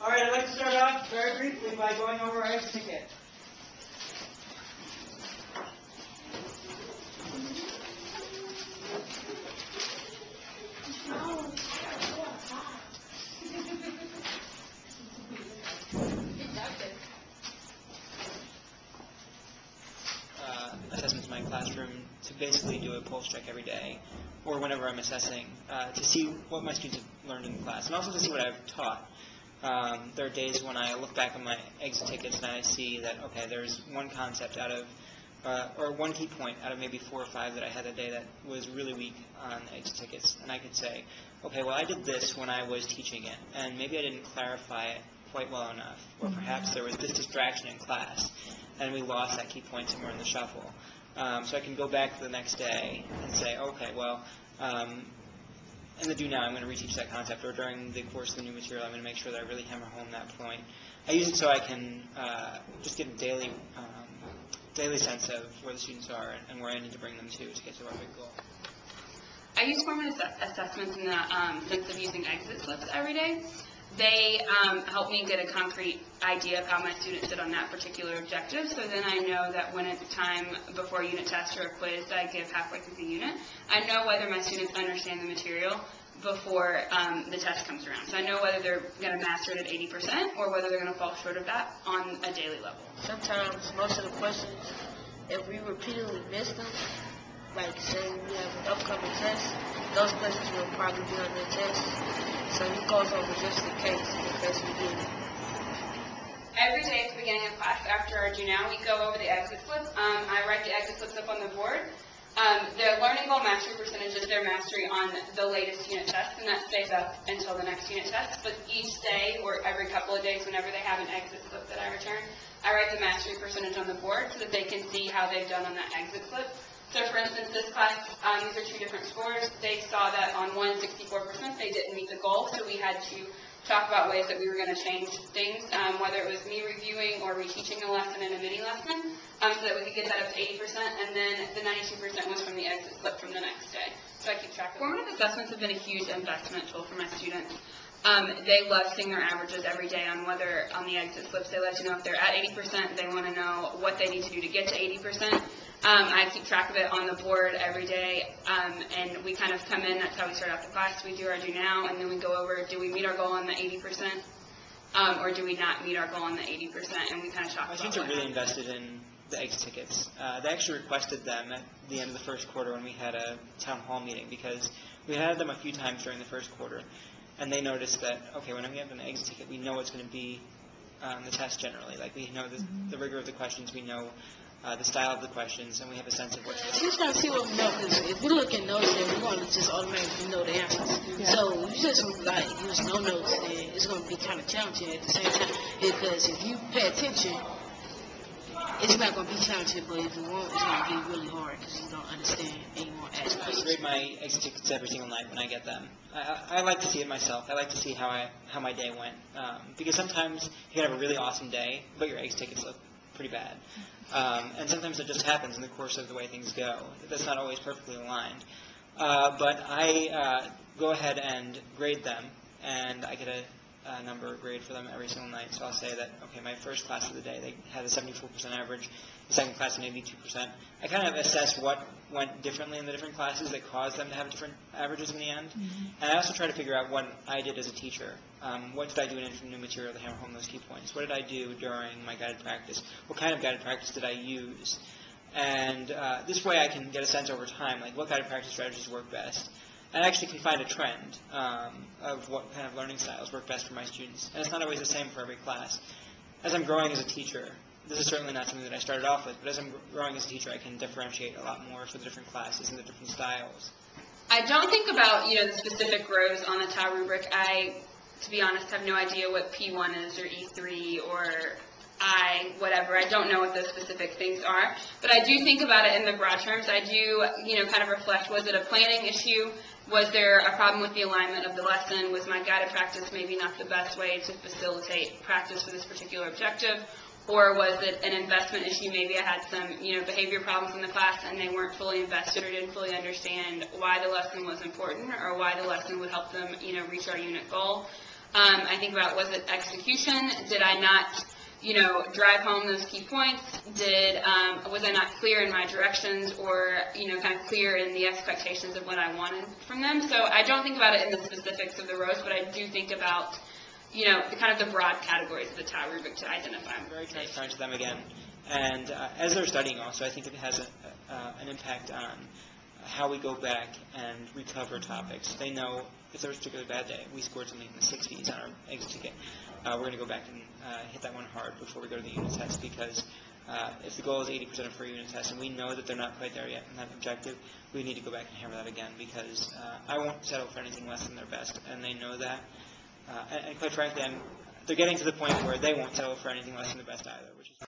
All right, I'd like to start off very briefly by going over our exit ticket. Assessments in my classroom to basically do a pulse check every day, or whenever I'm assessing, to see what my students have learned in the class, and also to see what I've taught. There are days when I look back on my exit tickets and I see that, okay, there's one concept out of, or one key point out of maybe 4 or 5 that I had that day that was really weak on exit tickets, and I could say, okay, well, I did this when I was teaching it, and maybe I didn't clarify it quite well enough, or perhaps there was this distraction in class, and we lost that key point somewhere in the shuffle. So I can go back the next day and say, okay, well, in the do now, I'm going to reteach that concept, or during the course of the new material, I'm going to make sure that I really hammer home that point. I use it so I can just get a daily sense of where the students are and where I need to bring them to get to our big goal. I use formative assessments in the sense of using exit slips every day. They help me get a concrete idea of how my students did on that particular objective, so then I know that when it's time before a unit test or a quiz that I give halfway through the unit, I know whether my students understand the material before the test comes around. So I know whether they're going to master it at 80% or whether they're going to fall short of that on a daily level. Sometimes, most of the questions, if we repeatedly miss them, like say we have an upcoming test, those questions will probably be on the test. So he goes over just in case we get it. Every day at the beginning of class, after our do now, we go over the exit slips. I write the exit slips up on the board. The learning goal mastery percentage is their mastery on the latest unit test, and that stays up until the next unit test. But each day, or every couple of days, whenever they have an exit slip that I return, I write the mastery percentage on the board so that they can see how they've done on that exit slip. So for instance, this class, these are 2 different scores. They saw that on one, 64%, they didn't meet the goal, so we had to talk about ways that we were going to change things, whether it was me reviewing or reteaching a lesson in a mini lesson, so that we could get that up to 80%, and then the 92% was from the exit slip from the next day. So I keep track of it. Formative assessments have been a huge investment tool for my students. They love seeing their averages every day on whether on the exit slips they let you know if they're at 80%, they want to know what they need to do to get to 80%. I keep track of it on the board every day, and we kind of come in, that's how we start out the class. We do our do now, and then we go over, do we meet our goal on the 80%, or do we not meet our goal on the 80%, and we kind of talk about My students are really invested in the exit tickets. They actually requested them at the end of the first quarter when we had a town hall meeting, because we had them a few times during the first quarter, and they noticed that, okay, when we have an exit ticket, we know it's going to be the test generally. Like, we know the rigor of the questions, we know the style of the questions, and we have a sense of what's Just trying to see what we know, because if we look at notes, then we're going to just automatically know the answers. Yeah. So if you just like use no notes, then it's going to be kind of challenging at the same time, because if you pay attention, it's not going to be challenging, but if you won't, it's going to be really hard because you don't understand and you won't ask questions. I grade my exit tickets every single night when I get them. I like to see it myself. I like to see how my day went, because sometimes you can have a really awesome day, but your exit tickets look pretty bad. And sometimes it just happens in the course of the way things go. That's not always perfectly aligned. But I go ahead and grade them, and I get a number grade for them every single night. So I'll say that, okay, my first class of the day, they had a 74% average, the second class an 82%. I kind of assess what went differently in the different classes that caused them to have different averages in the end. Mm-hmm. And I also try to figure out what I did as a teacher. What did I do in new material to hammer home those key points? What did I do during my guided practice? What kind of guided practice did I use? And this way I can get a sense over time, like what guided practice strategies work best. And I actually can find a trend of what kind of learning styles work best for my students. And it's not always the same for every class. As I'm growing as a teacher, this is certainly not something that I started off with, but as I'm growing as a teacher, I can differentiate a lot more for the different classes and the different styles. I don't think about, the specific rows on the TAU rubric. I, to be honest, have no idea what P1 is or E3 or I, whatever. I don't know what those specific things are. But I do think about it in the broad terms. I do, kind of reflect, was it a planning issue? Was there a problem with the alignment of the lesson? Was my guided practice maybe not the best way to facilitate practice for this particular objective? Or was it an investment issue? Maybe I had some, behavior problems in the class and they weren't fully invested or didn't fully understand why the lesson was important or why the lesson would help them, reach our unit goal. I think about, was it execution? Did I not, drive home those key points? Was I not clear in my directions or, kind of clear in the expectations of what I wanted from them? So I don't think about it in the specifics of the rows, but I do think about, the kind of the broad categories of the TAO rubric to identify. I'm very transparent to them again. And as they're studying also, I think it has an impact on how we go back and recover topics. They know if there was a particularly bad day, we scored something in the 60s on our exit ticket, we're going to go back and hit that one hard before we go to the unit test, because if the goal is 80% for a unit test and we know that they're not quite there yet in that objective, we need to go back and hammer that again, because I won't settle for anything less than their best, and they know that. And quite frankly, they're getting to the point where they won't settle for anything less than their best either, which is